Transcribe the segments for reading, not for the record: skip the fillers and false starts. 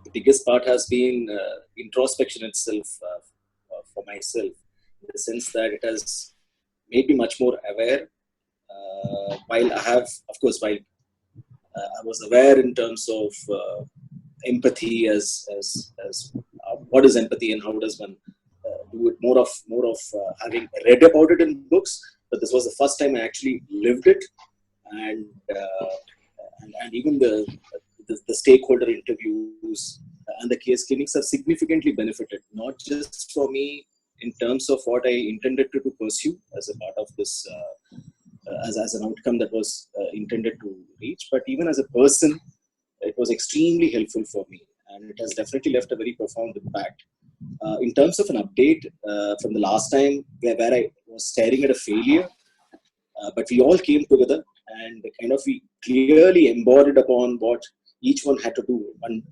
the biggest part has been introspection itself for myself, in the sense that it has made me much more aware. While I have, of course, while I was aware in terms of empathy as what is empathy and how does one do it, more of having read about it in books, but this was the first time I actually lived it, and even the stakeholder interviews and the case clinics have significantly benefited, not just for me in terms of what I intended to pursue as a part of this, as an outcome that was intended to reach, but even as a person, it was extremely helpful for me, and it has definitely left a very profound impact. In terms of an update from the last time where I was staring at a failure, but we all came together and kind of we clearly embodied upon what each one had to do.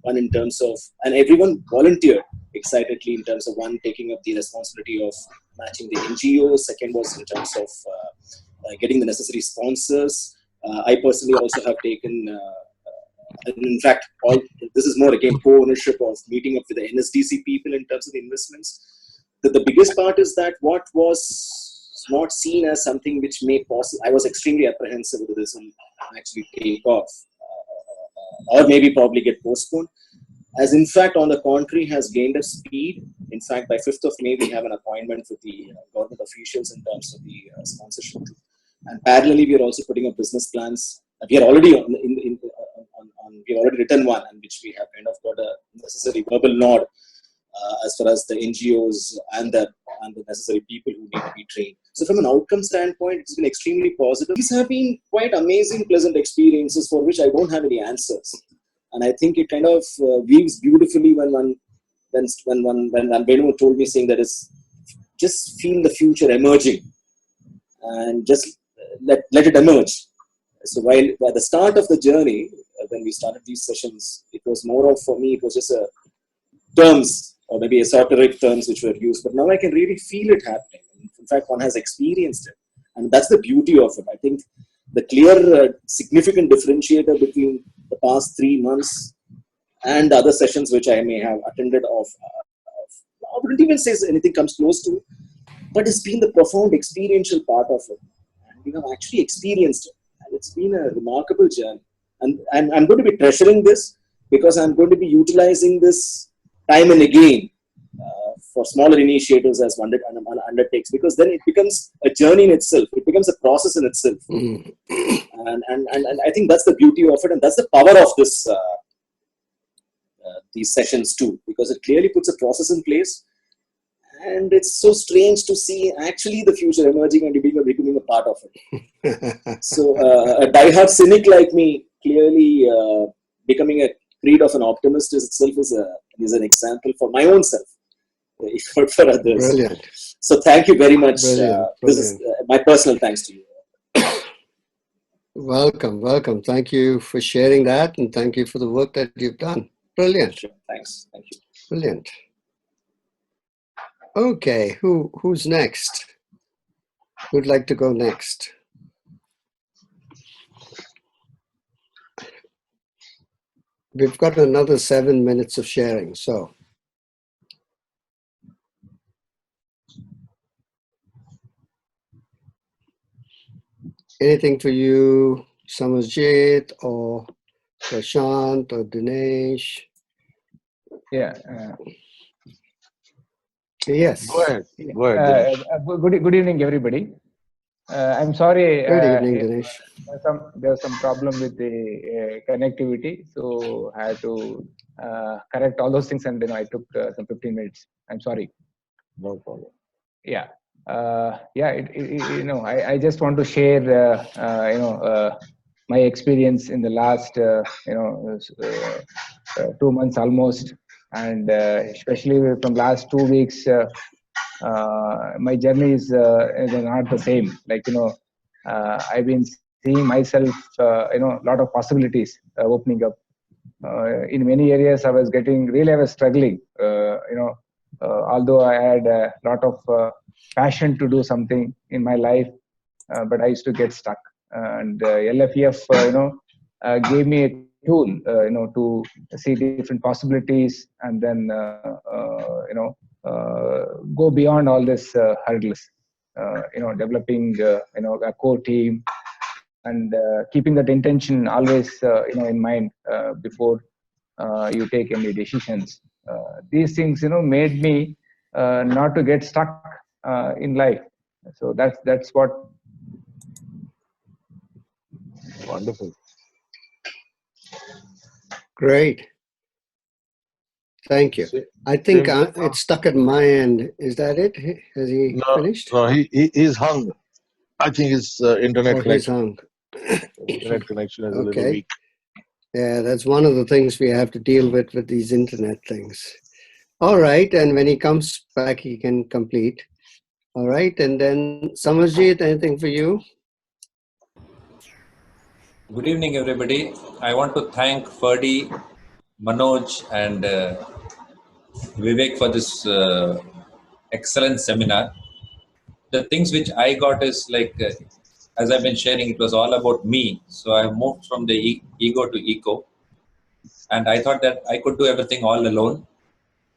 One in terms of, and everyone volunteered excitedly in terms of one taking up the responsibility of matching the NGOs. Second was in terms of getting the necessary sponsors. I personally also have taken, in fact, this is more again co-ownership of meeting up with the NSDC people in terms of the investments. The biggest part is that what was not seen as something which may possible, I was extremely apprehensive whether this will actually take off or maybe probably get postponed, as in fact on the contrary has gained a speed. In fact, by 5th of May we have an appointment with the government officials in terms of the sponsorship, and parallelly we are also putting up business plans. We are already we've already written one, and which we have kind of got a necessary verbal nod as far as the NGOs and the necessary people who need to be trained. So from an outcome standpoint, it's been extremely positive. These have been quite amazing, pleasant experiences for which I don't have any answers. And I think it kind of weaves beautifully when Venu told me, saying that is just feel the future emerging and just let it emerge. So while at the start of the journey, when we started these sessions, it was more of, for me, it was just a terms or maybe esoteric terms which were used, but now I can really feel it happening. In fact, one has experienced it, and that's the beauty of it. I think the clear, significant differentiator between the past 3 months and the other sessions which I may have attended I wouldn't even say anything comes close to, but it's been the profound experiential part of it. And we have actually experienced it, and it's been a remarkable journey. And I'm going to be treasuring this because I'm going to be utilizing this time and again for smaller initiatives as one undertakes, because then it becomes a journey in itself. It becomes a process in itself. And I think that's the beauty of it, and that's the power of this these sessions too, because it clearly puts a process in place. And it's so strange to see actually the future emerging and becoming a part of it. So a diehard cynic like me, clearly becoming a creed of an optimist itself is an example for my own self, for others. Brilliant. So thank you very much. Brilliant. This is my personal thanks to you. Welcome. Thank you for sharing that, and thank you for the work that you've done. Brilliant. Sure. Thanks. Thank you. Brilliant. Okay, who's next? Who'd like to go next? We've got another 7 minutes of sharing, so. Anything for you, Samarjit or Prashant or Dinesh? Yeah. Yes. Go ahead. Good evening, everybody. I'm sorry. Good evening, Dinesh. There was some problem with the connectivity, so I had to correct all those things, and I took some 15 minutes. I'm sorry. No problem. Yeah. I just want to share, my experience in the last, 2 months almost, and especially from last 2 weeks, my journey is not the same. I've been seeing myself, a lot of possibilities opening up. In many areas, I was struggling. Although I had a lot of passion to do something in my life, but I used to get stuck. And LFEF, gave me a tool, to see different possibilities, and then go beyond all this hurdles. Developing a core team, and keeping that intention always in mind before you take any decisions. These things made me not to get stuck in life. So that's what. Wonderful. Great. Thank you. I think it's stuck at my end. Is that it? Has he finished? No, he's hung. I think his internet Or he's connection. hung. Internet connection is a little Okay. weak. Yeah, that's one of the things we have to deal with these internet things. All right, and when he comes back, he can complete. All right, and then Samarjit, anything for you? Good evening, everybody. I want to thank Ferdy, Manoj, and Vivek for this excellent seminar. The things which I got is like, as I've been sharing, it was all about me. So I moved from the ego to eco. And I thought that I could do everything all alone.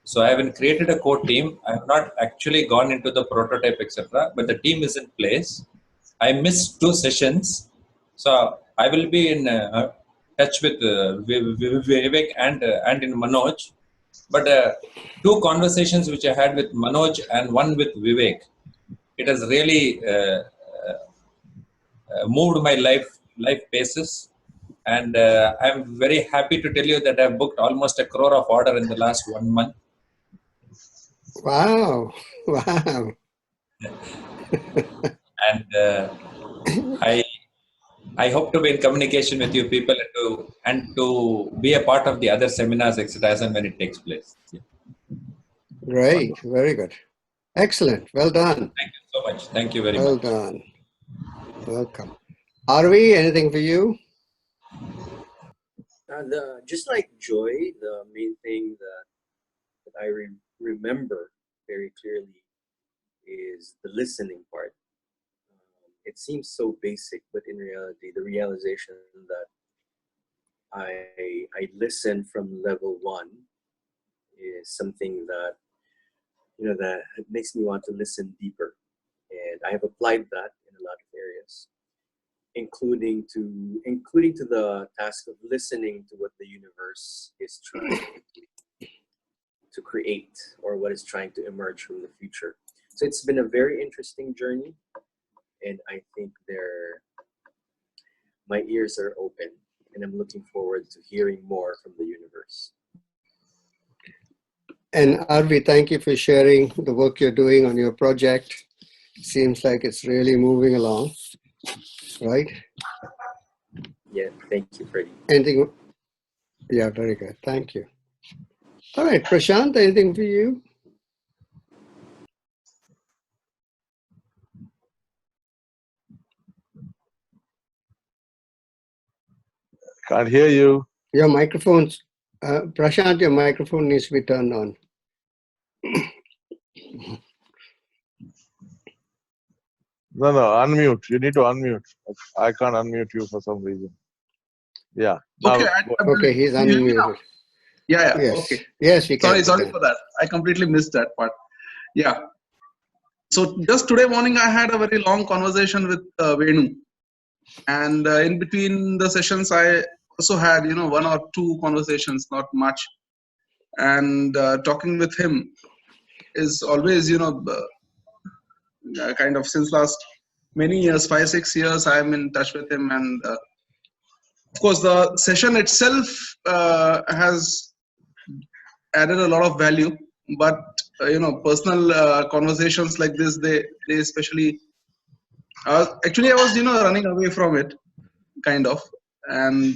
So I haven't created a core team. I have not actually gone into the prototype, etc. But the team is in place. I missed 2 sessions. So I will be in touch with Vivek and in Manoj. But 2 conversations which I had with Manoj and one with Vivek, it has really moved my life basis. And I'm very happy to tell you that I've booked almost 1 crore of order in the last 1 month. Wow. Wow. And I hope to be in communication with you people and to be a part of the other seminars, etc., as and when it takes place. Yeah. Great. Very good. Excellent. Well done. Thank you so much. Thank you very Well much. done. Welcome. Arvi, anything for you? Just like Joy, the main thing that I remember very clearly is the listening part. It seems so basic, but in reality, the realization that I listen from level 1 is something that that makes me want to listen deeper, and I have applied that in a lot of areas, including to the task of listening to what the universe is trying to create, or what is trying to emerge from the future. So it's been a very interesting journey, and I think my ears are open, and I'm looking forward to hearing more from the universe. And Arvi, thank you for sharing the work you're doing on your project. Seems like it's really moving along, right? Yeah, thank you, Freddie. Anything? Yeah, very good. Thank you. All right, Prashant, anything for you? Can't hear you. Your microphone's, Prashant, your microphone needs to be turned on. No, unmute. You need to unmute. I can't unmute you for some reason. Yeah. Okay, Okay, he's unmuted. Yeah. Yes. Okay. Yes, we can. Sorry for that. I completely missed that part. Yeah. So just today morning, I had a very long conversation with Venu, and in between the sessions, I also had 1 or 2 conversations, not much. And talking with him is always kind of since last many years, 5-6 years, I'm in touch with him, and of course the session itself has added a lot of value, but personal conversations like this, they especially actually I was running away from it, kind of, and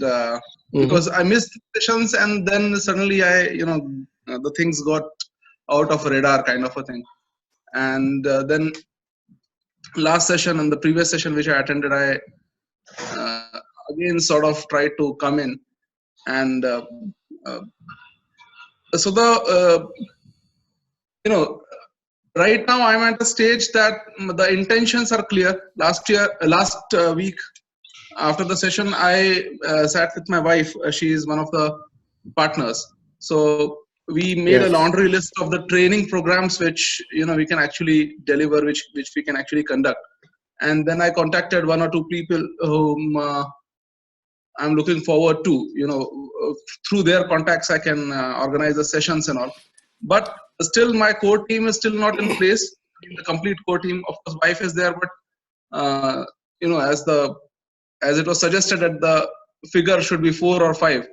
because I missed sessions, and then suddenly I the things got out of radar, kind of a thing. And then last session and the previous session which I attended, I again sort of tried to come in, and so the right now I'm at a stage that the intentions are clear. Last week after the session, I sat with my wife. She is one of the partners. So we made a Yes. laundry list of the training programs which we can actually deliver, which we can actually conduct. And then I contacted one or two people whom I'm looking forward to. Through their contacts, I can organize the sessions and all. But still, my core team is still not in place. The complete core team, of course, wife is there, but as it was suggested that the figure should be 4 or 5,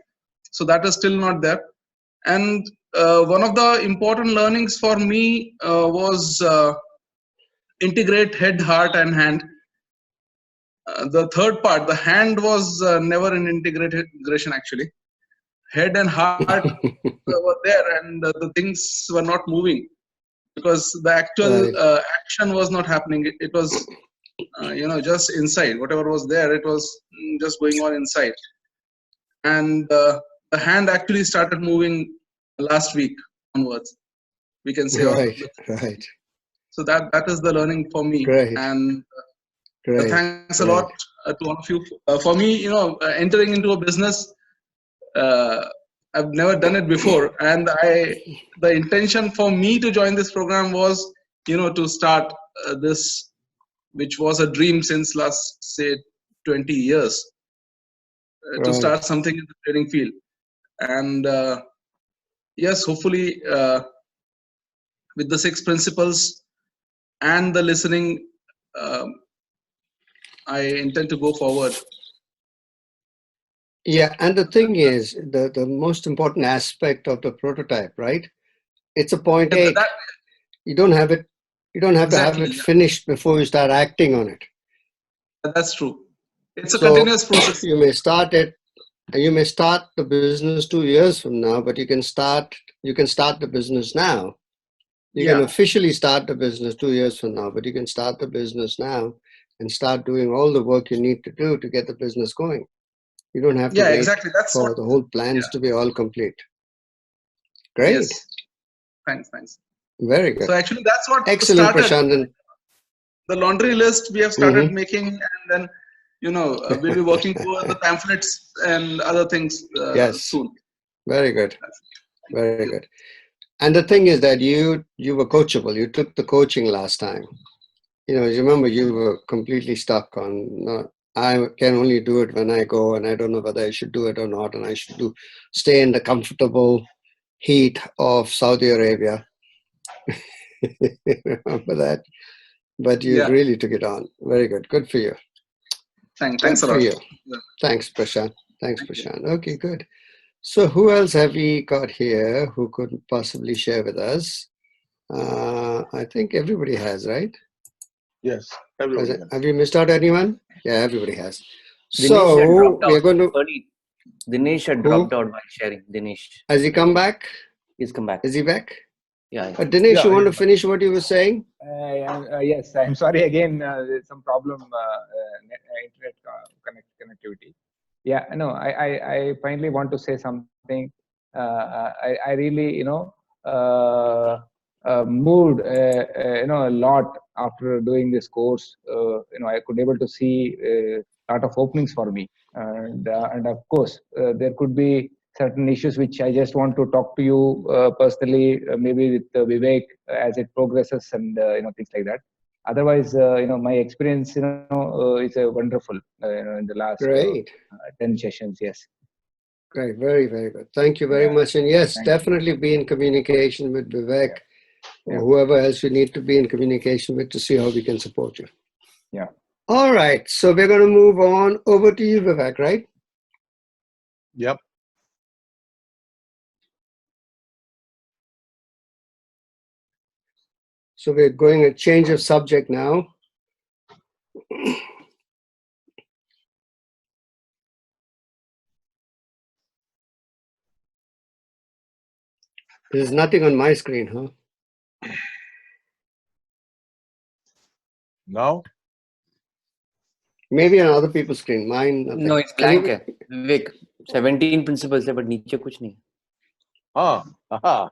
so that is still not there. And one of the important learnings for me was integrate head, heart, and hand. The third part, the hand, was never in integration actually. Head and heart were there, and the things were not moving because the actual Right. action was not happening. It was just inside. Whatever was there, it was just going on inside. And the hand actually started moving last week onwards, we can say. Right. Right. So that is the learning for me. Great. And Great. thanks a lot to all of you. For me, entering into a business, I've never done it before, and the intention for me to join this program was to start this, which was a dream since last, say, 20 years, to start something in the training field. And yes, hopefully with the 6 principles and the listening, I intend to go forward. Yeah, and the thing is, the most important aspect of the prototype, right? It's a 0.8. You don't have it. You don't have to have it finished before you start acting on it. That's true. It's a continuous process. You may start it. You may start the business 2 years from now, but you can start the business now. You can officially start the business 2 years from now, but you can start the business now and start doing all the work you need to do to get the business going. You don't have to wait for the whole plans to be all complete. Great. Yes. Thanks. Very good. So actually, that's what excellent, started. Prashant. The laundry list we have started making, and then we'll be working towards the pamphlets and other things soon. Very good. Very good. And the thing is that you were coachable. You took the coaching last time. You remember you were completely stuck on, I can only do it when I go, and I don't know whether I should do it or not, and I should stay in the comfortable heat of Saudi Arabia. Remember that? But you really took it on. Very good. Good for you. Thanks a lot. Yeah. Thanks, Prashant. Okay, good. So who else have we got here who could possibly share with us? I think everybody has, right? Yes, everybody has. Have you missed out anyone? Yeah, everybody has. So we are going to... Dinesh had dropped out while sharing. Dinesh. Has he come back? He's come back. Is he back? Yeah. Dinesh, you want to finish what you were saying? Yes, I'm sorry again. There's some problem internet connectivity. Yeah, no, I finally want to say something. I really, moved, a lot after doing this course. I could able to see a lot of openings for me, and of course, there could be certain issues which I just want to talk to you personally, maybe with Vivek as it progresses, and things like that. Otherwise, my experience, is wonderful. In the last 10 sessions, yes. Great, very, very good. Thank you very much. And yes, definitely be in communication with Vivek or whoever else you need to be in communication with to see how we can support you. Yeah. All right. So we're going to move on over to you, Vivek, right? Yep. So we're going a change of subject now. There's nothing on my screen, huh? Now? Maybe on other people's screen. Mine, nothing. No, it's blank. Vivek, 17 principles है, but नीचे कुछ नहीं. हाँ.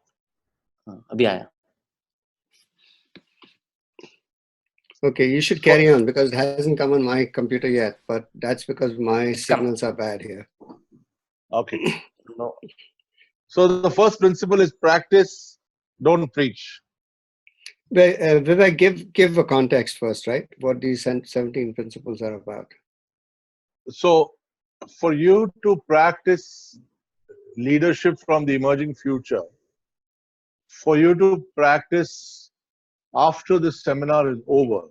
अभी आया. Okay, you should carry on because it hasn't come on my computer yet, but that's because my signals are bad here. Okay. No. So the first principle is practice, don't preach. But, Vivek, give a context first, right? What these 17 principles are about. So for you to practice leadership from the emerging future, for you to practice after this seminar is over,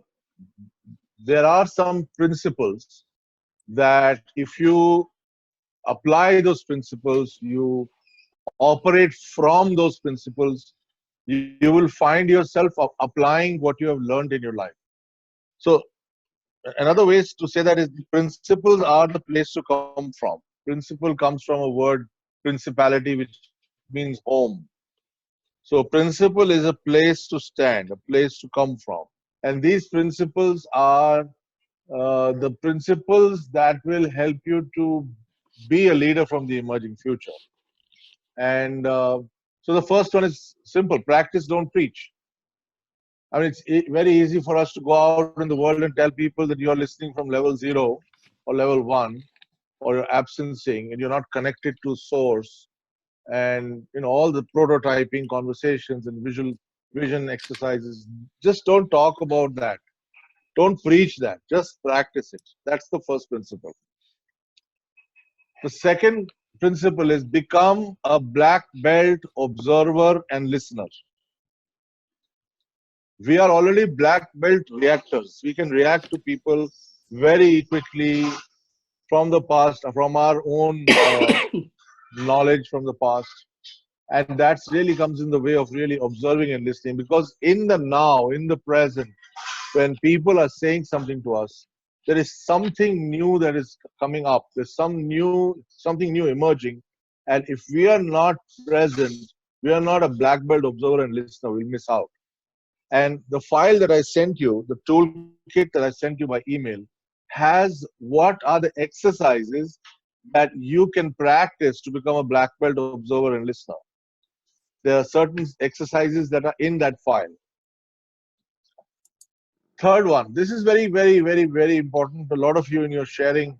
there are some principles that if you apply those principles, you operate from those principles, you will find yourself applying what you have learned in your life. So another way to say that is the principles are the place to come from. Principle comes from a word principality, which means home. So principle is a place to stand, a place to come from. And these principles are the principles that will help you to be a leader from the emerging future. And so the first one is simple: practice, don't preach. I mean, it's very easy for us to go out in the world and tell people that you're listening from level 0 or level 1, or you're absencing and you're not connected to source, and all the prototyping conversations and vision exercises. Just don't talk about that. Don't preach that. Just practice it. That's the first principle. The second principle is become a black belt observer and listener. We are already black belt reactors. We can react to people very quickly from the past, from our own knowledge from the past. And that really comes in the way of really observing and listening, because in the now, in the present, when people are saying something to us, there is something new that is coming up. There's something new emerging. And if we are not present, we are not a black belt observer and listener, we'll miss out. And the file that I sent you, the toolkit that I sent you by email, has what are the exercises that you can practice to become a black belt observer and listener. There are certain exercises that are in that file. Third one, this is very, very, very, very important. A lot of you in your sharing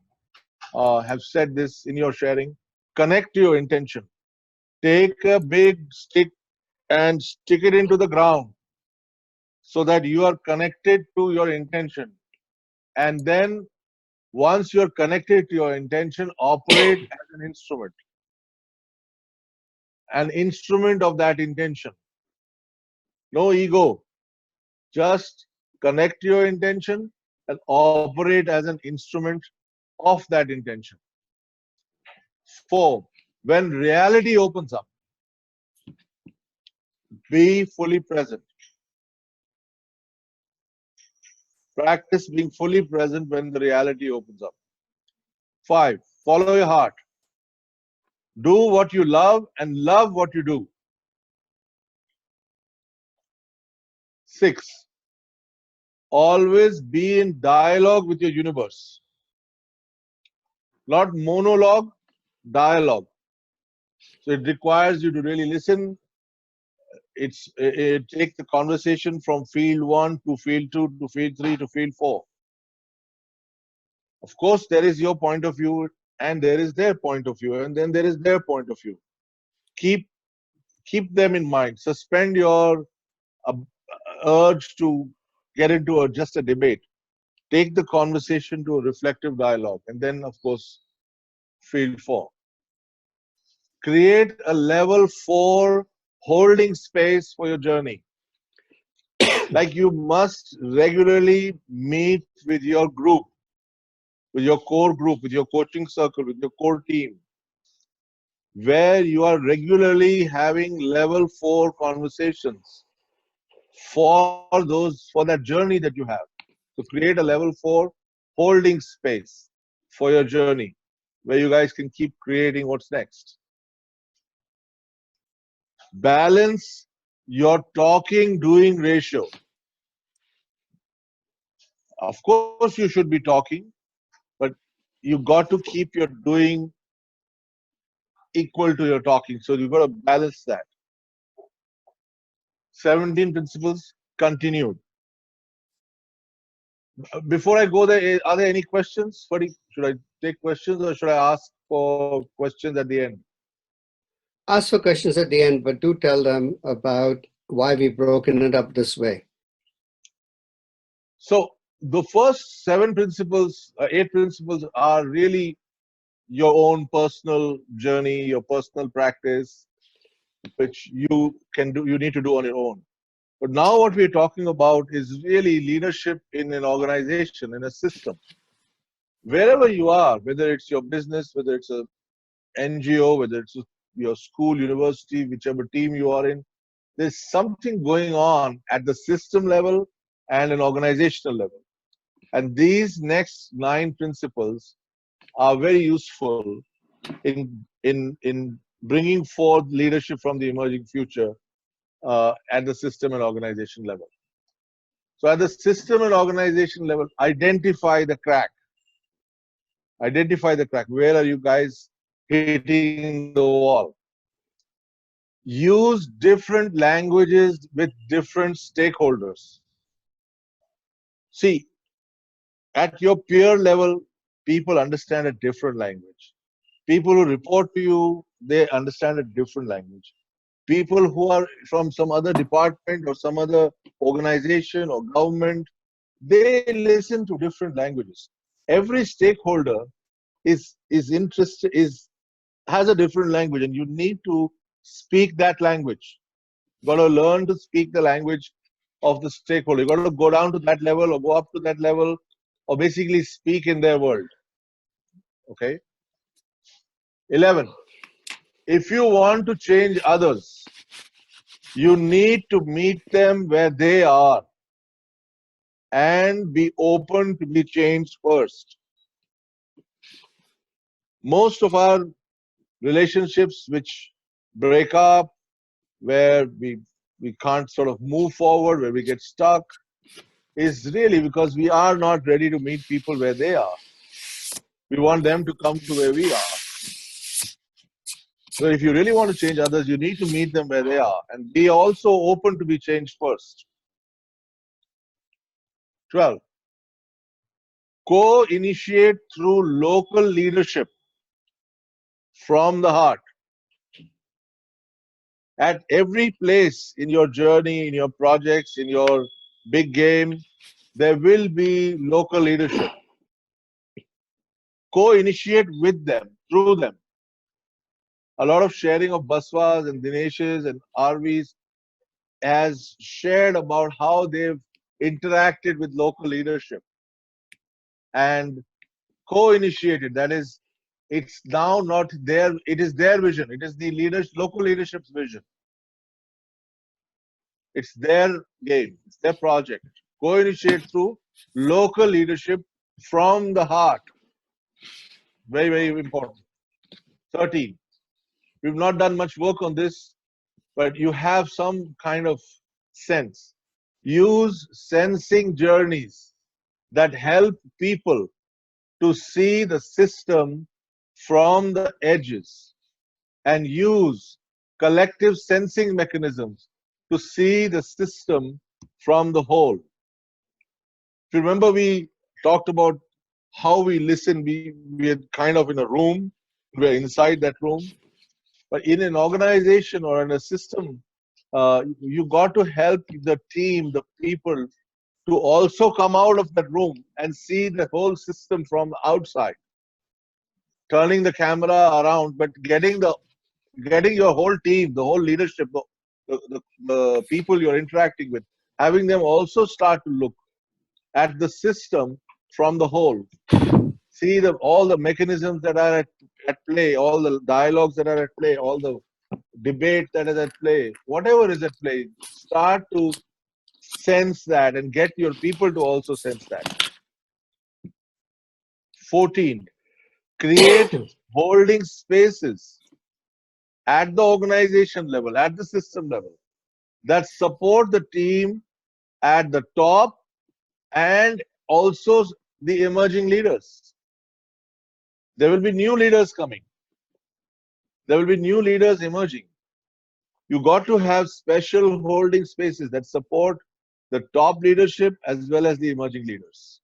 have said this in your sharing. Connect to your intention. Take a big stick and stick it into the ground so that you are connected to your intention. And then once you're connected to your intention, operate as an instrument of that intention. No ego. Just connect to your intention and operate as an instrument of that intention. 4, when reality opens up, be fully present. Practice being fully present when the reality opens up. 5, follow your heart. Do what you love and love what you do. 6, always be in dialogue with your universe. Not monologue, dialogue. So it requires you to really listen. It takes the conversation from field 1 to field 2 to field 3 to field 4. Of course, there is your point of view and there is their point of view, and then there is their point of view. Keep them in mind. Suspend your uh, urge to get into just a debate. Take the conversation to a reflective dialogue, and then, of course, field 4. Create a level 4 holding space for your journey. Like you must regularly meet with your group, with your core group, with your coaching circle, with your core team, where you are regularly having level 4 conversations for that journey that you have. So create a level 4 holding space for your journey, where you guys can keep creating what's next. Balance your talking doing ratio. Of course, you should be talking, but you got to keep your doing equal to your talking. So you've got to balance that. 17 principles continued. Before I go there, are there any questions? Should I take questions or should I ask for questions at the end? Ask for questions at the end, but do tell them about why we've broken it up this way. So the first 7 principles, 8 principles are really your own personal journey, your personal practice, which you need to do on your own. But now what we're talking about is really leadership in an organization, in a system. Wherever you are, whether it's your business, whether it's a NGO, whether it's your school, university, whichever team you are in, there's something going on at the system level and an organizational level. And these next 9 principles are very useful in bringing forth leadership from the emerging future at the system and organization level. So at the system and organization level, identify the crack. Identify the crack. Where are you guys hitting the wall? Use different languages with different stakeholders. See, at your peer level, people understand a different language. People who report to you, they understand a different language. People who are from some other department or some other organization or government, they listen to different languages. Every stakeholder is interested, has a different language, and you need to speak that language. You got to learn to speak the language of the stakeholder. You got to go down to that level or go up to that level, or basically speak in their world. Okay. 11. If you want to change others, you need to meet them where they are and be open to be changed first. Most of our relationships which break up, where we can't sort of move forward, where we get stuck, is really because we are not ready to meet people where they are. We want them to come to where we are. So if you really want to change others, you need to meet them where they are and be also open to be changed first. 12. Co-initiate through local leadership from the heart. At every place in your journey, in your projects, in your big game, there will be local leadership. Co-initiate with them, through them. A lot of sharing of Baswas and Dinesh's and RVs has shared about how they've interacted with local leadership and co-initiated. That is, it's now not their, it is their vision. It is the local leadership's vision. It's their game. It's their project. Co-initiate through local leadership from the heart. Very, very important. 13. We've not done much work on this, but you have some kind of sense. Use sensing journeys that help people to see the system from the edges and use collective sensing mechanisms to see the system from the whole. If you remember, we talked about how we listen. We're kind of in a room, we're inside that room. But in an organization or in a system, you got to help the team, the people, to also come out of that room and see the whole system from the outside. Turning the camera around, but getting your whole team, the whole leadership, the people you're interacting with, having them also start to look at the system from the whole. See all the mechanisms that are at play, all the dialogues that are at play, all the debate that is at play, whatever is at play, start to sense that and get your people to also sense that. 14. Create holding spaces at the organization level, at the system level, that support the team at the top and also the emerging leaders. There will be new leaders coming. There will be new leaders emerging. You got to have special holding spaces that support the top leadership as well as the emerging leaders.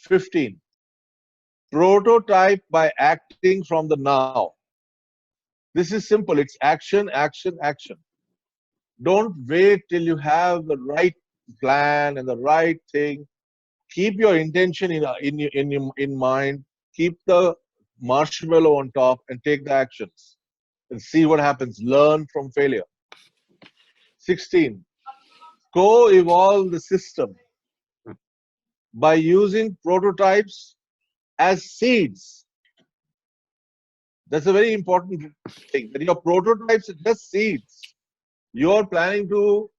15. Prototype by acting from the now. This is simple. It's action, action, action. Don't wait till you have the right plan and the right thing. Keep your intention in mind. Keep the marshmallow on top and take the actions and see what happens. Learn from failure. 16. Co-evolve the system by using prototypes as seeds. That's a very important thing. That your prototypes are just seeds. You're planning to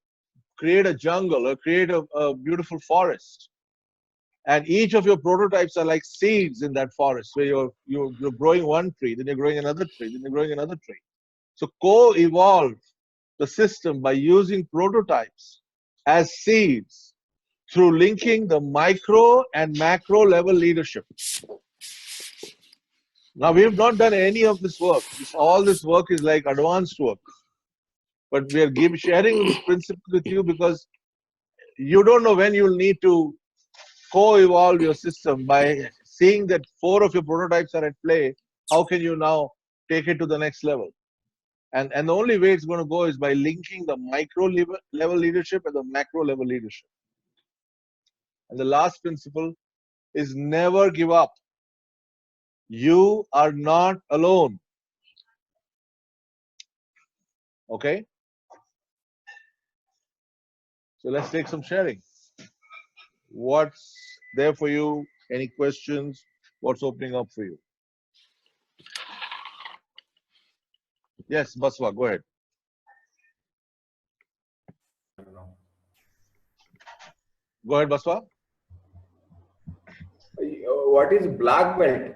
create a jungle or create a beautiful forest. And each of your prototypes are like seeds in that forest where you're growing one tree, then you're growing another tree, then you're growing another tree. So co-evolve the system by using prototypes as seeds through linking the micro and macro level leadership. Now, we have not done any of this work. All this work is like advanced work. But we are sharing this principle with you because you don't know when you'll need to co-evolve your system. By seeing that 4 of your prototypes are at play, how can you now take it to the next level? And the only way it's going to go is by linking the micro level leadership and the macro level leadership. And the last principle is never give up. You are not alone. Okay? So let's take some sharing. What's there for you? Any questions? What's opening up for you? Yes, Baswa, go ahead. Go ahead, Baswa. What is black belt?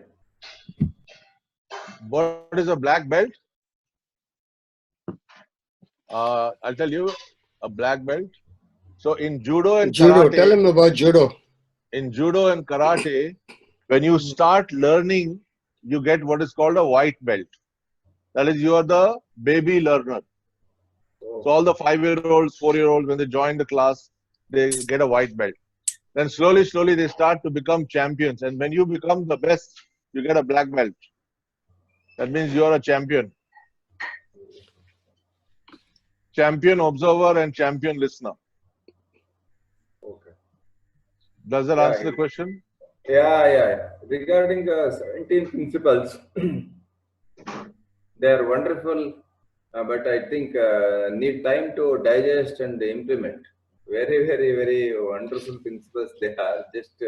What is a black belt? I'll tell you, a black belt. So in judo and karate, tell him about judo. In judo and karate, when you start learning, you get what is called a white belt. That is, you are the baby learner. So all the 5-year-olds, 4-year-olds, when they join the class, they get a white belt. Then slowly, slowly, they start to become champions. And when you become the best, you get a black belt. That means you are a champion. Champion observer and champion listener. Okay. Does that answer the question? Yeah. Regarding 17 principles, they are wonderful, but I think need time to digest and implement. Very, very, very wonderful principles they are. Just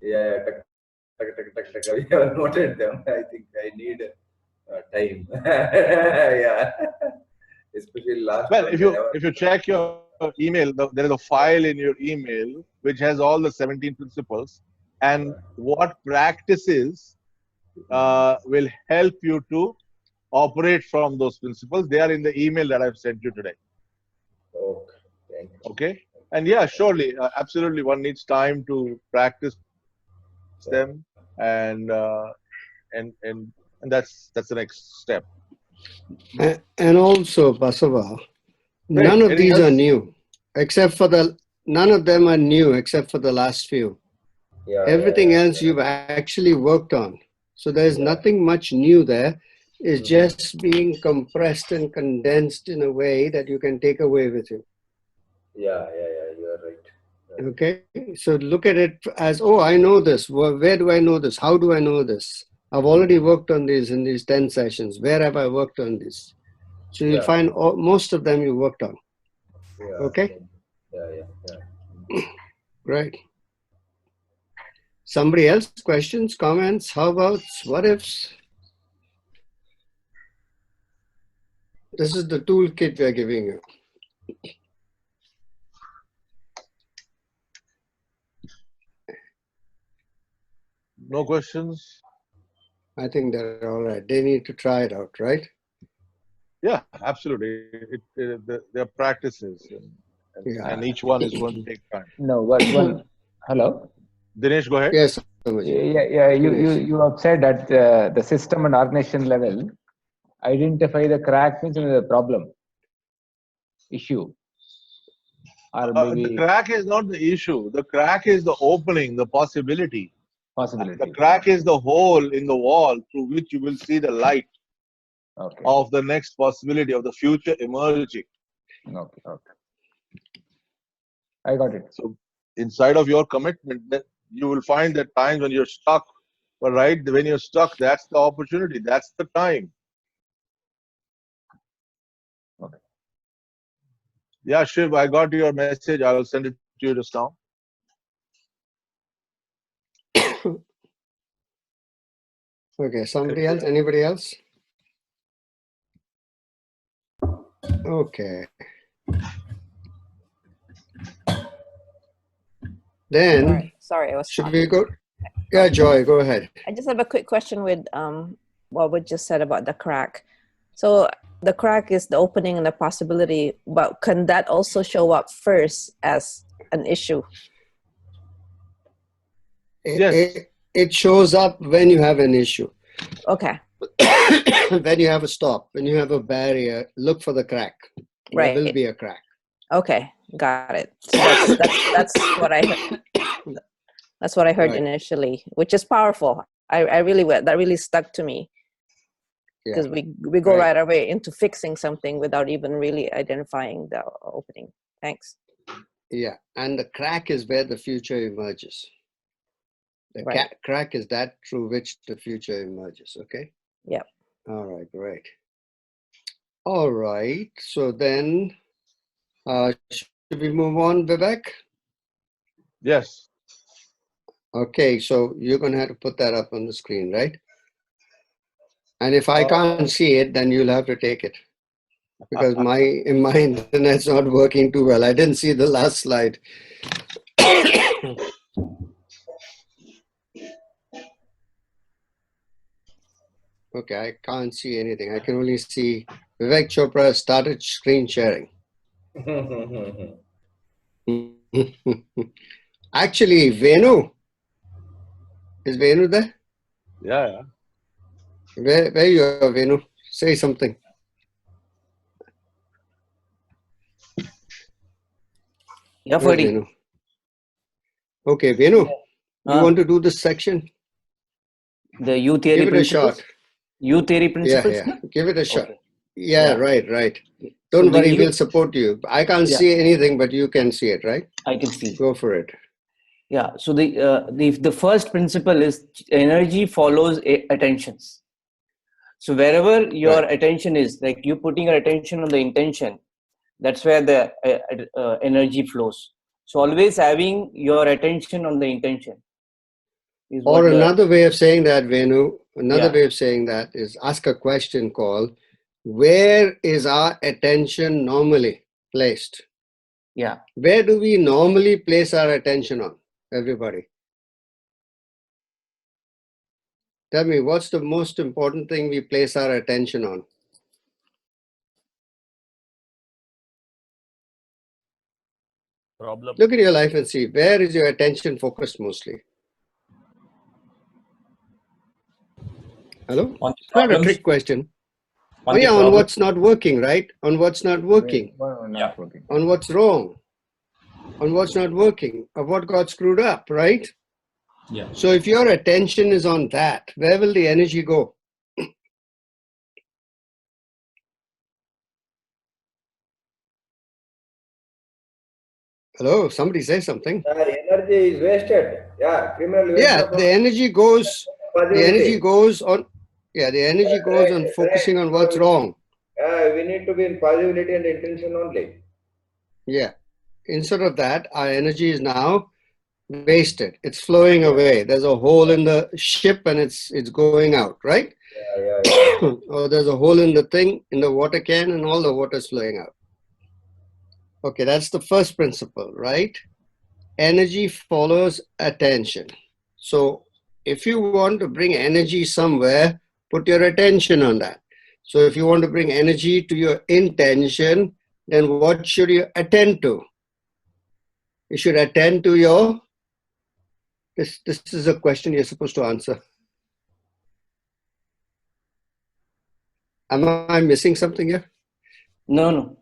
we have noted them. I think I need time. Yeah. Especially last Well, one. if you check your email, there is a file in your email which has all the 17 principles and what practices will help you to operate from those principles. They are in the email that I've sent you today. Okay. Thank you. Okay. And yeah, surely, absolutely, one needs time to practice them, and that's the next step. And also, Basava, Great. none of Anything these are else? new, except for none of them are new except for the last few. Everything else you've actually worked on. So there's nothing much new there. It's just being compressed and condensed in a way that you can take away with you. Yeah, you are right. Okay, so look at it as, oh, I know this. Where do I know this? How do I know this? I've already worked on these in these 10 sessions. Where have I worked on this? So you'll find most of them you worked on. Okay? Yeah. Right. Somebody else? Questions, comments? How about what ifs? This is the toolkit we're giving you. No questions? I think they're all right. They need to try it out, right? Yeah, absolutely. There are practices, and each one is going to take time. No, one. Hello. Dinesh, go ahead. Yes. Yeah. You have said at the system and organization level, identify the crack means the problem, issue. or The maybe crack is not the issue. The crack is the opening, the possibility. The possibility? crack is the hole in the wall through which you will see the light Okay. of the next possibility of the future emerging. Okay. Okay. I got it. So inside of your commitment, then you will find that times when you're stuck, but right when you're stuck, that's the opportunity. That's the time. Okay. Yeah, Shiv, I got your message. I will send it to you just now. Okay, somebody else? Anybody else? Okay. Then, Sorry, I was should talking. we go? Yeah, Joy, go ahead. I just have a quick question with what we just said about the crack. So the crack is the opening and the possibility, but can that also show up first as an issue? Yes. It shows up when you have an issue. Okay. When you have a stop, when you have a barrier, look for the crack. There will be a crack. Okay, got it. So that's what I heard. That's what I heard initially, which is powerful. I really that really stuck to me because we go right away into fixing something without even really identifying the opening. Thanks. Yeah, and the crack is where the future emerges. The crack is that through which the future emerges. Okay. Yep. All right. Great. All right. So then, should we move on, Vivek? Yes. Okay. So you're going to have to put that up on the screen, right? And if I can't see it, then you'll have to take it because my internet's not working too well. I didn't see the last slide. Okay, I can't see anything. I can only see Vivek Chopra started screen sharing. Actually, Venu. Is Venu there? Yeah. Where you are, Venu? Say something. Yeah, Where's Ferdy. Venu? Okay, Venu, you want to do this section? The U theory Give it principles? a shot. U theory principles? Yeah. Give it a shot. Okay. Yeah, right. So Don't worry, we'll support you. I can't see anything, but you can see it, right? I can see. Go for it. Yeah. So the first principle is energy follows attentions. So wherever your attention is, like you putting your attention on the intention, that's where the energy flows. So always having your attention on the intention. Or another way of saying that, Venu, way of saying that is ask a question called, where is our attention normally placed? Yeah. Where do we normally place our attention on, everybody? Tell me, what's the most important thing we place our attention on? Problem. Look at your life and see, where is your attention focused mostly? Hello? It's not a trick question. On what's not working, right? On what's not working. On what's wrong. On what's not working. Of what got screwed up, right? Yeah. So if your attention is on that, where will the energy go? Hello, somebody say something. Energy is wasted. Yeah, criminal waste. Yeah, the energy goes on. Yeah, the energy goes on focusing on what's wrong. We need to be in positivity and intention only. Yeah. Instead of that, our energy is now wasted. It's flowing away. There's a hole in the ship and it's going out, right? Yeah. Or there's a hole in the thing, in the water can, and all the water's flowing out. Okay, that's the first principle, right? Energy follows attention. So if you want to bring energy somewhere, put your attention on that. So if you want to bring energy to your intention, then what should you attend to? You should attend to your, this is a question you're supposed to answer. Am I missing something here? No.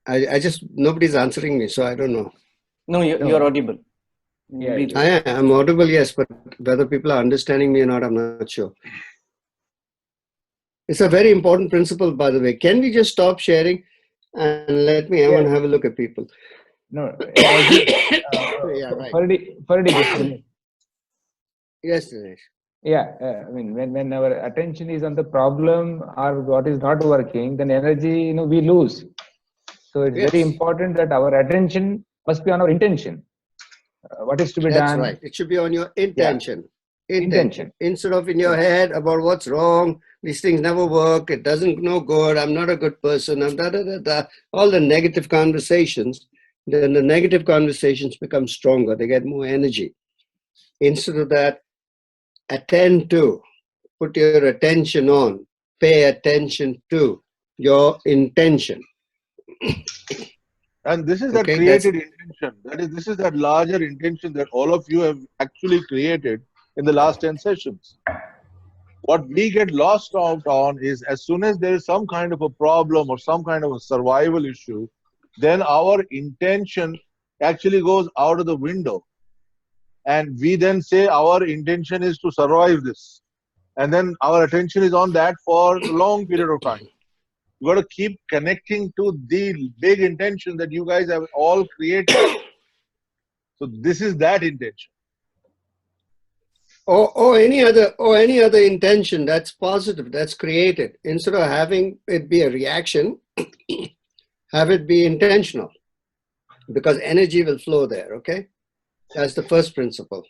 I just, nobody's answering me, so I don't know. No, you're audible. Yeah, Breathe. I'm audible, yes, but whether people are understanding me or not, I'm not sure. It's a very important principle, by the way. Can we just stop sharing and let me Yeah. have a look at people? No, I think Yeah, right. Ferdy, just a minute. Yes, Dinesh. Yeah, I mean, when our attention is on the problem or what is not working, then energy, we lose. So it's very Yes, important that our attention must be on our intention. What is to be that's done? right. It should be on your Yeah, intention. intention. Instead of in your Yeah. head about what's wrong, these things never work, it doesn't no good, I'm not a good person, I'm all the negative conversations, then the negative conversations become stronger, they get more energy. Instead of that, attend to, put your attention on, pay attention to your intention. And this is that Okay, created intention. This is that larger intention that all of you have actually created in the last 10 sessions. What we get lost out on is as soon as there is some kind of a problem or some kind of a survival issue, then our intention actually goes out of the window. And we then say our intention is to survive this. And then our attention is on that for a long period of time. You got to keep connecting to the big intention that you guys have all created. So this is that intention. or any other intention that's positive, that's created. Instead of having it be a reaction, have it be intentional, because energy will flow there. Okay, that's the first principle.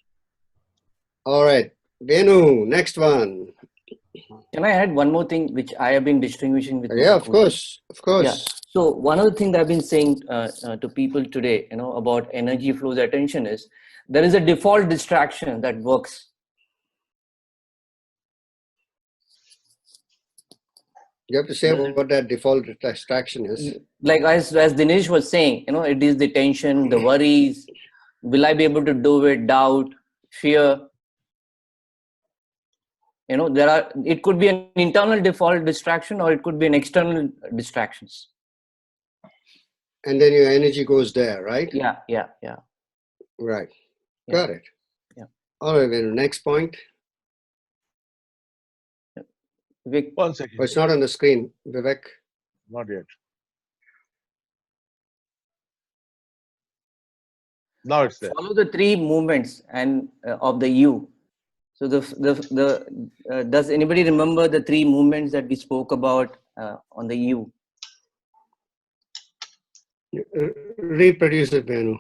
All right, Venu, next one. Can I add one more thing which I have been distinguishing with Yeah, my of coaches? course. Yeah. So one of the things I've been saying to people today, about energy flows attention is there is a default distraction that works. You have to say what that default distraction is. Like as Dinesh was saying, it is the tension, the worries. Will I be able to do it? Doubt, fear. It could be an internal default distraction or it could be an external distractions. And then your energy goes there, right? Yeah. Right. Yeah. Got it. Yeah. All right, Venu, next point. Vivek. 1 second. Oh, it's not on the screen, Vivek. Not yet. Now it's there. Follow the three movements and of the U. So does anybody remember the three movements that we spoke about on the U? Reproduce it, Venu.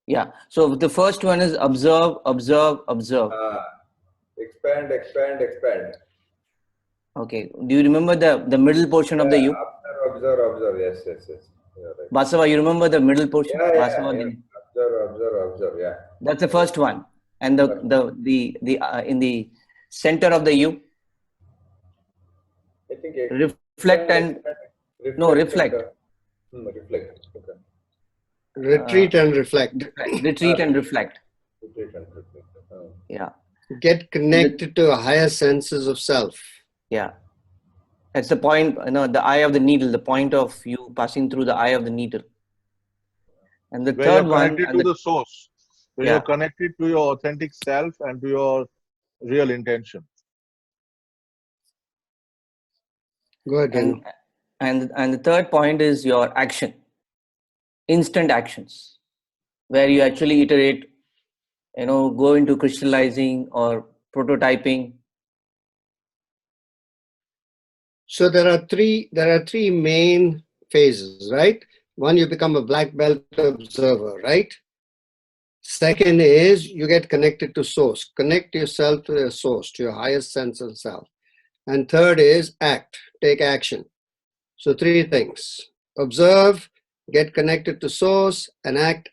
Yeah. So the first one is observe, observe, observe. Expand, expand, expand. Okay. Do you remember the middle portion of the U? Observe. Yes. You're right. Basava, you remember the middle portion? Yeah. Basava, Observe. Yeah. That's the first one. And the in the center of the U. I think Reflect and reflect. Reflect. Okay. Retreat and reflect. Retreat and reflect. Oh. Yeah. Get connected to higher senses of self. Yeah. That's the point, the eye of the needle, the point of you passing through the eye of the needle. And the Where third you're one. connected to the source. Where Yeah. you're connected to your authentic self and to your real intention. Go ahead, Venu. And the third point is your action. Instant actions. Where you actually iterate, go into crystallizing or prototyping. So there are three main phases, right? One, you become a black belt observer, right? Second is you get connected to source. Connect yourself to your source, to your highest sense of self. And third is act, take action. So three things: observe, get connected to source, and act,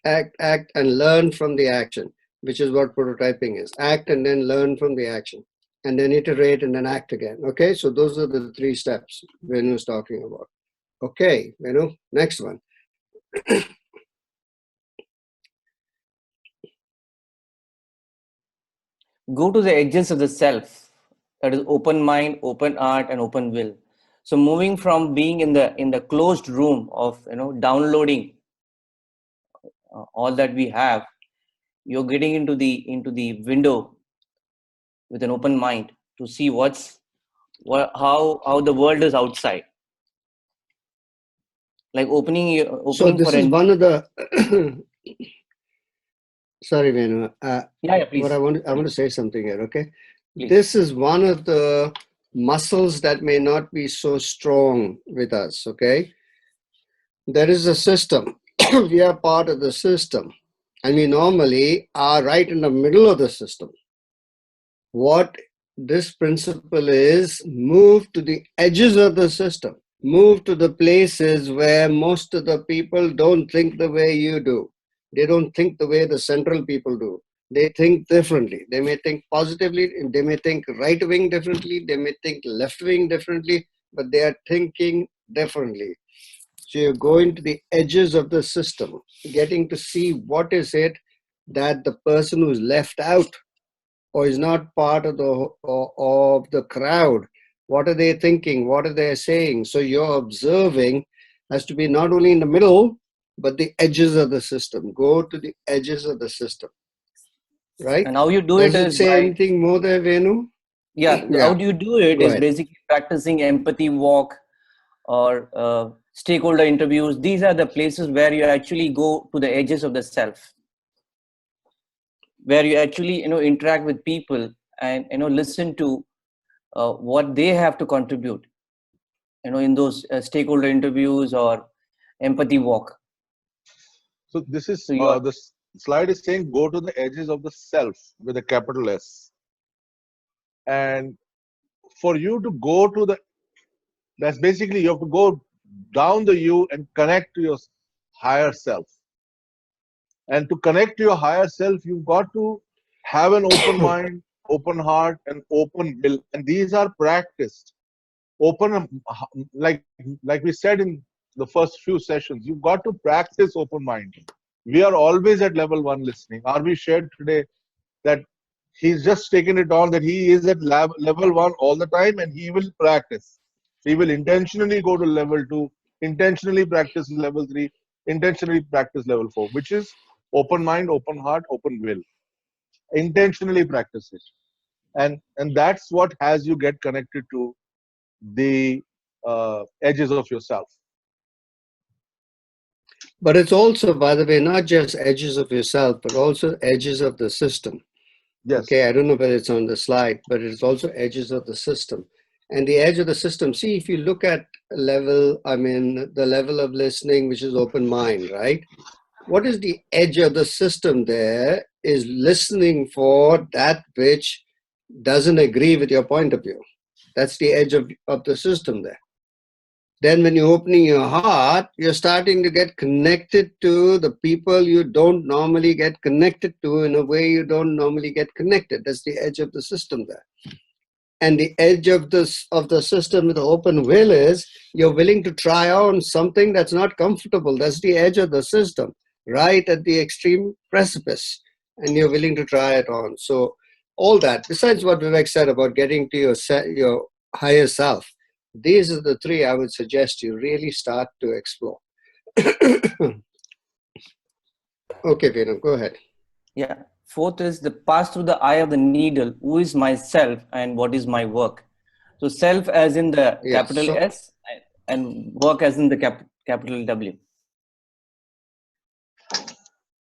and learn from the action, which is what prototyping is. Act and then learn from the action, and then iterate and then act again. Okay, so those are the three steps Venu is talking about. Okay, Venu, next one. Go to the edges of the self. That is open mind, open heart, and open will. So moving from being in the closed room of downloading all that we have, you're getting into the window with an open mind to see how the world is outside. Like opening So this for is one of the sorry, Venu. yeah, please. What I want to say something here, okay? Please. This is one of the muscles that may not be so strong with us, okay? There is a system. We are part of the system. And we normally are right in the middle of the system. What this principle is, move to the edges of the system. Move to the places where most of the people don't think the way you do. They don't think the way the central people do. They think differently. They may think positively, they may think right wing differently, they may think left wing differently, but they are thinking differently. So you're going to the edges of the system, getting to see what is it that the person who's left out or is not part of the crowd, what are they thinking? What are they saying? So your observing has to be not only in the middle, but the edges of the system. Go to the edges of the system, right? And how you do Does it it is say by, anything more there, Venu? yeah, Yeah. how do you do it Go is ahead. basically practicing empathy walk or stakeholder interviews. These are the places where you actually go to the edges of the self, where you actually interact with people and listen to what they have to contribute in those stakeholder interviews or empathy walk. So this is So you are, the slide is saying go to the edges of the self with a capital S. And for you to go to that's basically you have to go down the U and connect to your higher self. And to connect to your higher self, you've got to have an open mind, open heart, and open will. And these are practiced. Open, like we said in the first few sessions, you've got to practice open mind. We are always at level 1 listening. Arvi shared today that he's just taken it on that he is at level 1 all the time and he will practice. He will intentionally go to level 2, intentionally practice level 3, intentionally practice level 4, which is open mind, open heart, open will. Intentionally practice it. And that's what has you get connected to the edges of yourself. But it's also, by the way, not just edges of yourself, but also edges of the system. Yes. Okay, I don't know whether it's on the slide, but it's also edges of the system. And the edge of the system, see, if you look at level, the level of listening, which is open mind, right? What is the edge of the system there is listening for that which doesn't agree with your point of view. That's the edge of the system there. Then when you're opening your heart, you're starting to get connected to the people you don't normally get connected to in a way you don't normally get connected. That's the edge of the system there. And the edge of the system with the open will is you're willing to try on something that's not comfortable. That's the edge of the system, right at the extreme precipice. And you're willing to try it on. So all that, besides what Vivek said about getting to your higher self, these are the three I would suggest you really start to explore. Okay, Venu, go ahead. yeah. Fourth is the pass through the eye of the needle. Who is myself and what is my work? So self as in the capital S and work as in the capital W.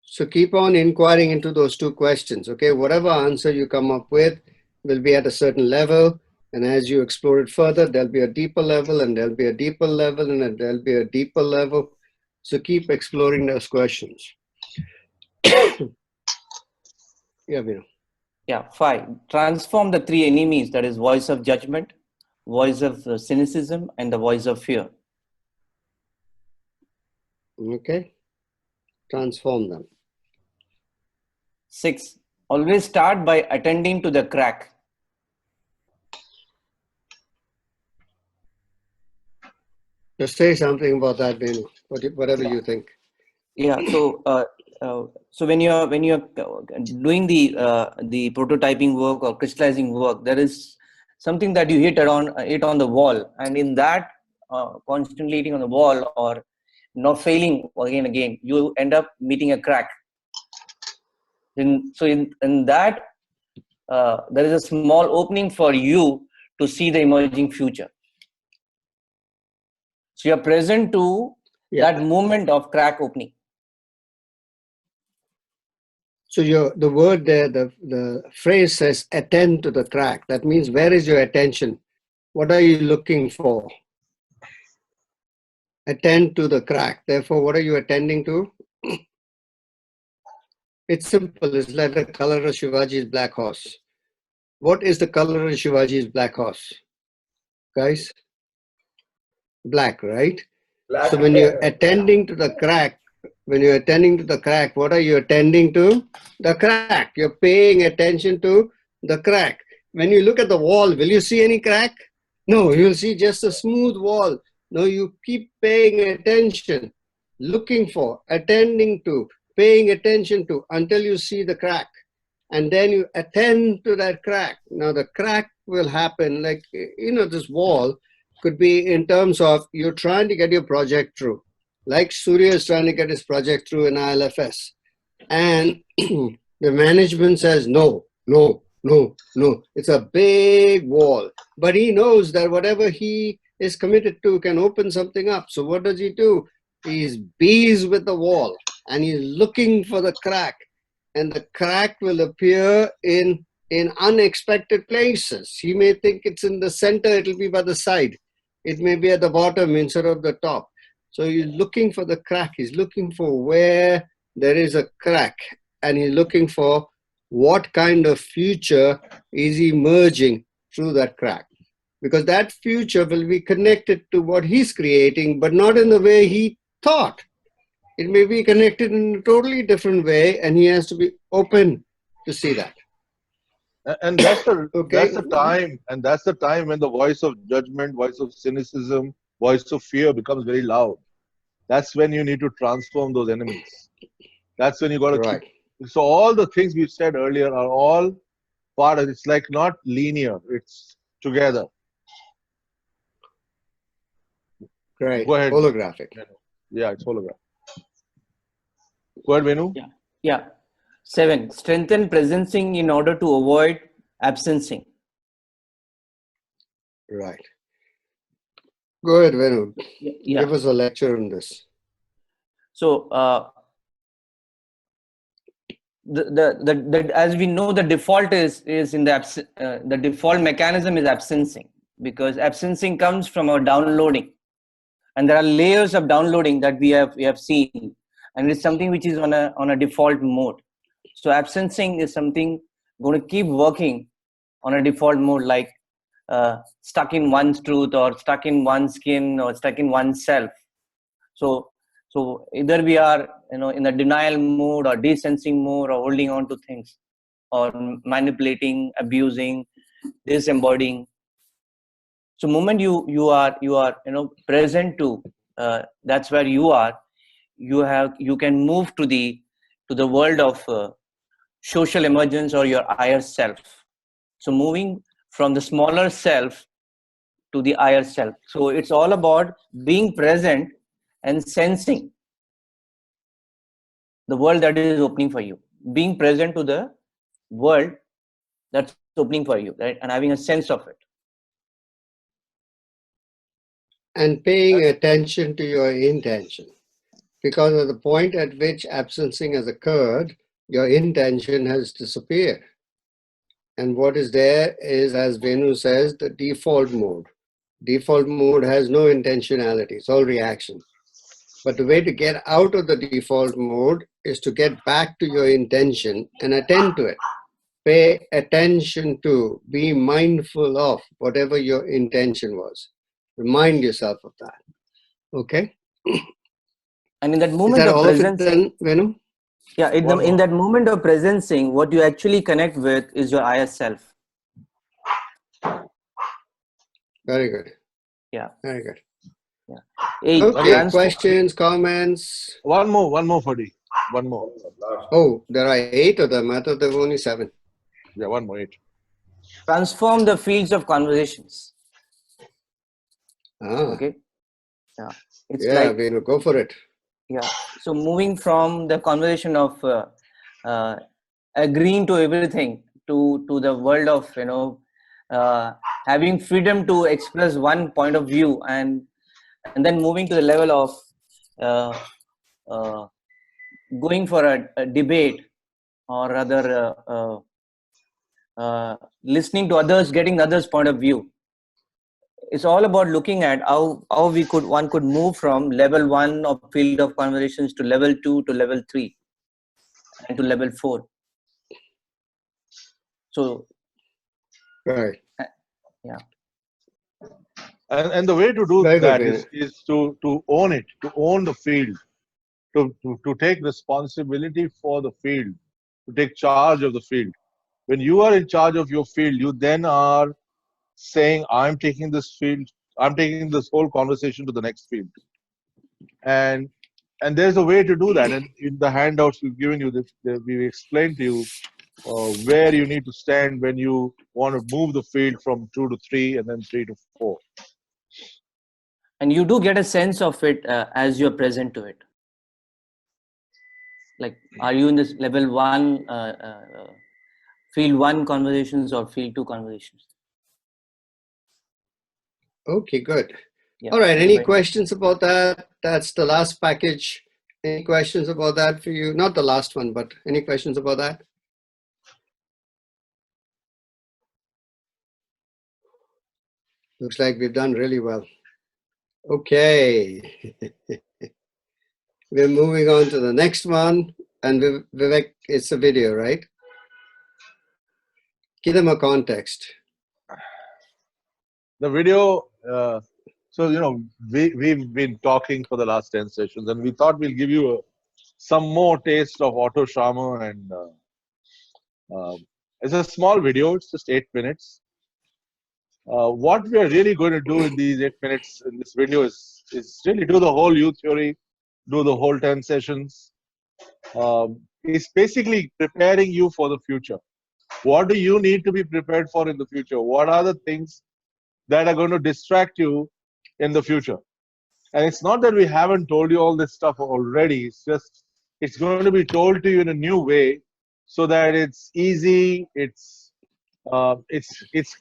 So keep on inquiring into those two questions, okay? Whatever answer you come up with will be at a certain level. And as you explore it further, there'll be a deeper level and there'll be a deeper level and there'll be a deeper level. So keep exploring those questions. Yeah, Vinu. Yeah, 5. Transform the 3 enemies, that is voice of judgment, voice of cynicism, and the voice of fear. Okay. Transform them. 6. Always start by attending to the crack. Just say something about that, Vinu, whatever you think. Yeah, so so when you're doing the prototyping work or crystallizing work, there is something that you hit on the wall, and in that constantly hitting on the wall or not failing again, you end up meeting a crack. In that there is a small opening for you to see the emerging future. So you're present to that moment of crack opening. So the word there, the phrase says attend to the crack. That means where is your attention? What are you looking for? Attend to the crack. Therefore, what are you attending to? It's simple. It's like the color of Shivaji's black horse. What is the color of Shivaji's black horse? Guys? Black, right? Black. So when you're attending to the crack, what are you attending to? The crack. You're paying attention to the crack. When you look at the wall, will you see any crack? No, you'll see just a smooth wall. No, you keep paying attention, looking for, attending to, paying attention to until you see the crack. And then you attend to that crack. Now the crack will happen like, this wall could be in terms of you're trying to get your project through. Like Surya is trying to get his project through in ILFS. And the management says, no. It's a big wall. But he knows that whatever he is committed to can open something up. So what does he do? He's bees with the wall and he's looking for the crack. And the crack will appear in unexpected places. He may think it's in the center, it'll be by the side. It may be at the bottom instead of the top. So he's looking for the crack. He's looking for where there is a crack. And he's looking for what kind of future is emerging through that crack. Because that future will be connected to what he's creating, but not in the way he thought. It may be connected in a totally different way, and he has to be open to see that. And that's the time when the voice of judgment, voice of cynicism, voice of fear becomes very loud. That's when you need to transform those enemies. That's when you got to keep. So all the things we said earlier are all part of it. It's like not linear. It's together. Right. Go ahead. Holographic. Yeah, it's holographic. Go ahead, Venu. Yeah. 7. Strengthen presencing in order to avoid absencing. Right. Go ahead, Venu. Yeah. Give us a lecture on this. So, as we know, the default is in the default mechanism is absencing, because absencing comes from our downloading, and there are layers of downloading that we have seen, and it's something which is on a default mode. So absencing is something going to keep working on a default mode, like stuck in one's truth, or stuck in one's skin, or stuck in oneself. So either we are in the denial mode, or desensing mode, or holding on to things, or manipulating, abusing, disembodying. So moment you are present to, that's where you are. You can move to the world of social emergence, or your higher self. So moving from the smaller self to the higher self. So it's all about being present and sensing the world that is opening for you, being present to the world that's opening for you, right? And having a sense of it. And paying attention to your intention. Because at the point at which absencing has occurred, your intention has disappeared. And what is there is, as Venu says, the default mode. Default mode has no intentionality, it's all reaction. But the way to get out of the default mode is to get back to your intention and attend to it. Pay attention to, be mindful of whatever your intention was. Remind yourself of that. Okay? And in that moment is that of all presence, of it then, Venu? Yeah, in that moment of presencing, what you actually connect with is your higher self. Very good. Yeah. Very good. Yeah. 8. Okay, questions, comments? One more, Fadi. One more. Oh, there are 8 of them. I thought there were only 7. Yeah, one more, 8. transform the fields of conversations. Okay. Yeah. It's yeah, like, we'll go for it. yeah. So moving from the conversation of agreeing to everything to the world of, you know, having freedom to express one point of view, and then moving to the level of going for a debate, or rather listening to others, getting others' point of view. It's all about looking at how one could move from level 1 of field of conversations to level 2 to level 3 and to level 4. So, right. Yeah. And the way to do Very that good, is to own it, to own the field, to take responsibility for the field, to take charge of the field. When you are in charge of your field, you then are saying, I'm taking this field, I'm taking this whole conversation to the next field. And there's a way to do that. And in the handouts we've given you, we've explained to you where you need to stand when you want to move the field from 2 to 3 and then 3 to 4. And you do get a sense of it as you're present to it. Like, are you in this level 1, field 1 conversations or field 2 conversations? Okay, good. Yeah. All right. Any questions about that? That's the last package. Any questions about that for you? Not the last one, but any questions about that? Looks like we've done really well. Okay. We're moving on to the next one. And Vivek, it's a video, right? Give them a context. The video, so, you know, we've been talking for the last 10 sessions, and we thought we'll give you some more taste of Otto Scharmer. And it's a small video, it's just 8 minutes. What we are really going to do in these 8 minutes in this video is really do the whole youth theory, do the whole 10 sessions. It's basically preparing you for the future. What do you need to be prepared for in the future? What are the things that are going to distract you in the future? And it's not that we haven't told you all this stuff already. It's just, it's going to be told to you in a new way so that it's easy, it's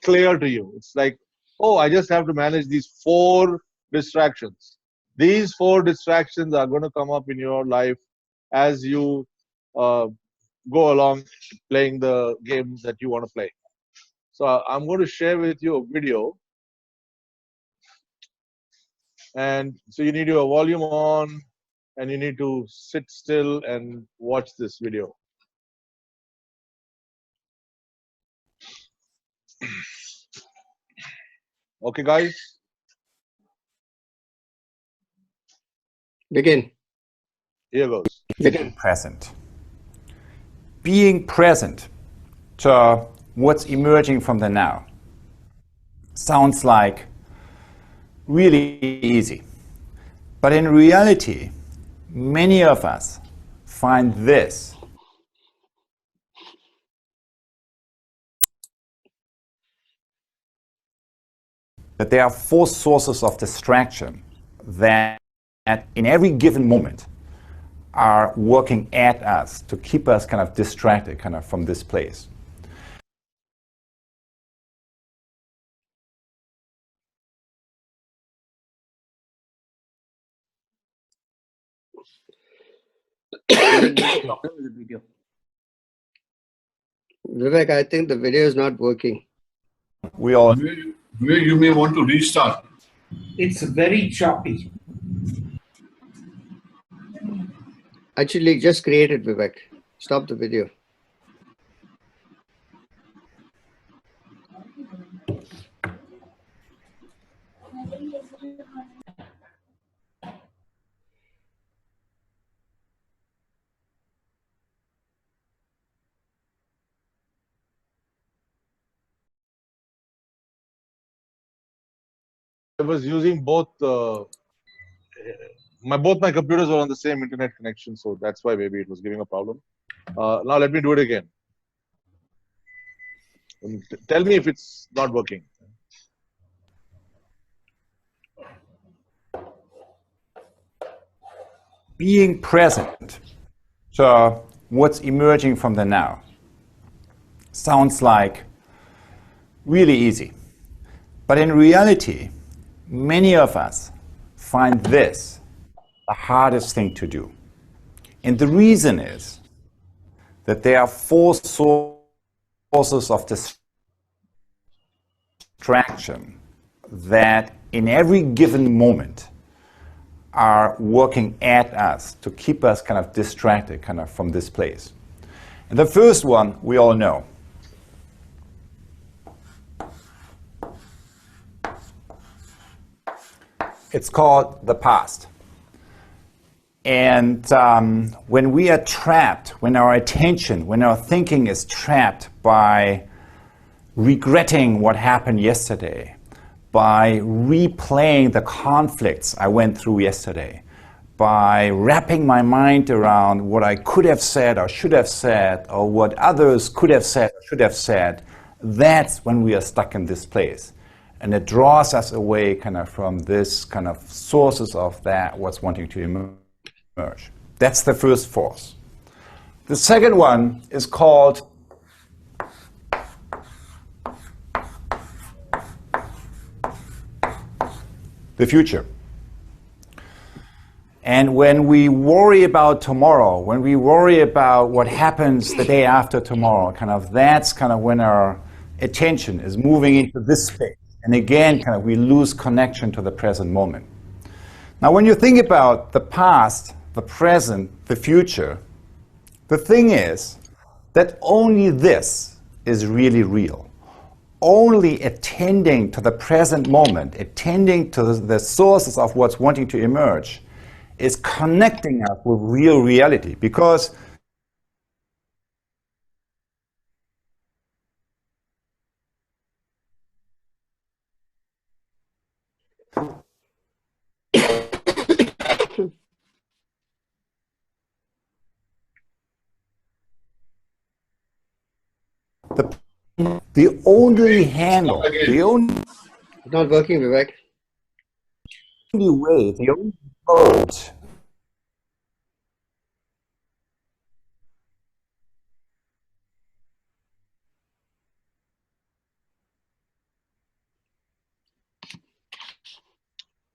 clear to you. It's like, oh, I just have to manage these 4 distractions. These 4 distractions are going to come up in your life as you go along playing the games that you want to play. So I'm going to share with you a video. And so you need your volume on, and you need to sit still and watch this video. Okay, guys? Begin. Here goes. Begin. Present. Being present to what's emerging from the now sounds like really easy. But in reality, many of us find this that there are 4 sources of distraction that in every given moment are working at us to keep us kind of distracted kind of from this place. Vivek, I think the video is not working. We all. You may want to restart. It's very choppy. Actually, just create it, Vivek. Stop the video. I was using both my computers were on the same internet connection, so that's why maybe it was giving a problem. Now let me do it again. Tell me if it's not working. Being present to what's emerging from the now sounds like really easy. But in reality, many of us find this the hardest thing to do. And the reason is that there are four sources of distraction that in every given moment are working at us to keep us kind of distracted kind of from this place. And the first one we all know. It's called the past. And when we are trapped, when our attention, when our thinking is trapped by regretting what happened yesterday, by replaying the conflicts I went through yesterday, by wrapping my mind around what I could have said or should have said, or what others could have said or should have said, that's when we are stuck in this place. And it draws us away kind of from this kind of sources of that, what's wanting to emerge. That's the first force. The second one is called the future. And when we worry about tomorrow, when we worry about what happens the day after tomorrow, kind of that's kind of when our attention is moving into this space. And again, kind of we lose connection to the present moment. Now, when you think about the past, the present, the future, the thing is that only this is really real. Only attending to the present moment, attending to the sources of what's wanting to emerge, is connecting us with real reality. Because the only handle, the only It's not working, Vivek. way, the only road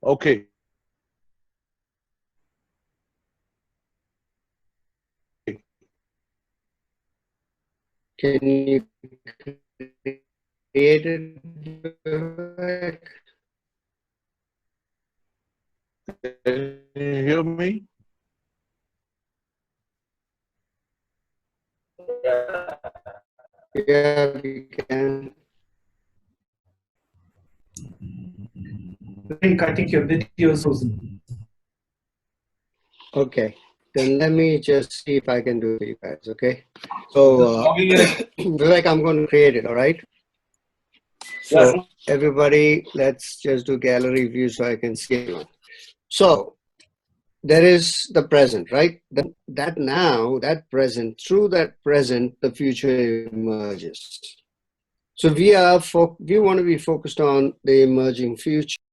Okay. Can you create it, Vivek? Can you hear me? Yeah, we can. I think your video is frozen. Okay, then let me just see if I can do it for you guys, okay? So, Vivek, I'm going to create it, all right? So, everybody, let's just do gallery view so I can see everyone. So, there is the present, right? That now, that present, through that present, the future emerges. So we want to be focused on the emerging future.